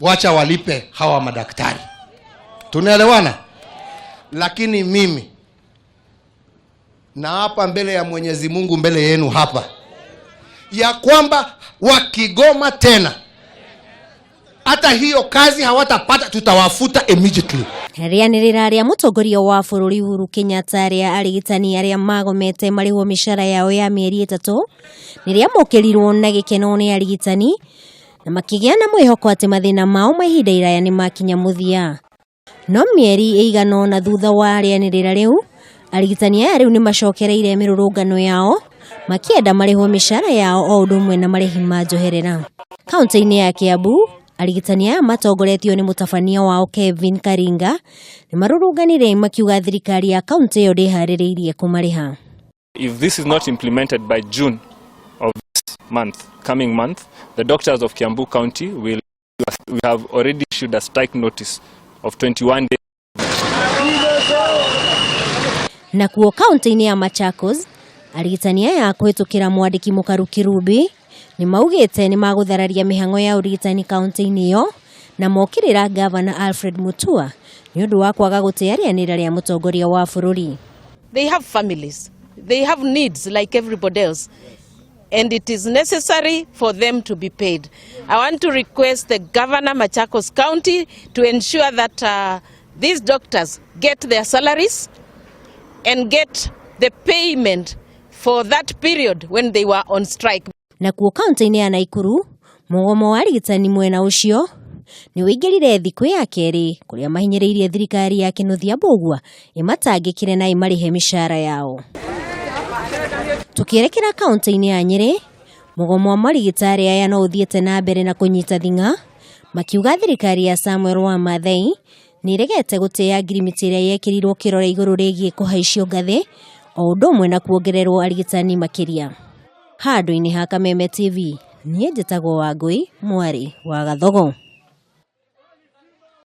wacha walipe hawa madaktari. Tunaelewana? Lakini mimi na hapa mbele ya Mwenyezi Mungu, mbele yenu hapa, ya kwamba wakigoma tena hata hiyo kazi hawatapata, tutawafuta immediately. Rianirira ria mutongoria wa bururi Uhuru Kenyatta ria arigitani aria magomete marihwo mishara yao ya mieri 3 niria mokerirwo na gikeno ni arigitani na makigia na mwihoko ati mathina mao mahinda iraya ni makinya muthia. No mieri igano na thutha wa rianirira riu, arigitani aya riu ni macokereire mirurungano yao makienda marihwo mishara yao o udumwe na marihi ma njoherera. Kaunti-ini ya Kiambu, arigitani aya matongoretio ni mutabania wao Kevin Karinga ni marurunganire makiuga thirikari ya kaunti iyo ndihaririirie kumariha. If this is not implemented by June of this coming month, the doctors of Kiambu County we have already issued a strike notice of 21 days. Na kuo kaunti-ini ya Machakos, arigitani aya kuhitukira mwandiki Mukaru Kirubi ni maugite ni maguthararia mihango ya urigitani kaunti-ini iyo na mokirira Governor Alfred Mutua ni undu wa kwaga gutiarianira ria mutongoria wa bururi. They have families, they have needs like everybody else, and it is necessary for them to be paid. I want to request the Governor Machakos County to ensure that these doctors get their salaries and get the payment for that period when they were on strike. Na kuo kaunti-ini ya Naikuru, mugomo wa arigitani mwena ucio ni wingirire thiku ya keri kuria mahinyiriirie thirikari ya Kinuthia Mbugua imatangikire na imarihe mishara yao. Tukierekera kaunti-ini ya Nyeri, mugomo wa marigitari aya no uthiete na mbere na kunyita thinga makiuga thirikari ya Samuel wa Mathai ni regete gutia ngirimiti iria yekirirwo kirore iguru rigie kuhaicio ngathi o udumwe na kuongererwo arigitani makiria. Handu-ini ha Kameme TV, niĩ njĩtagwo Wangui Mwari wa Gathogo.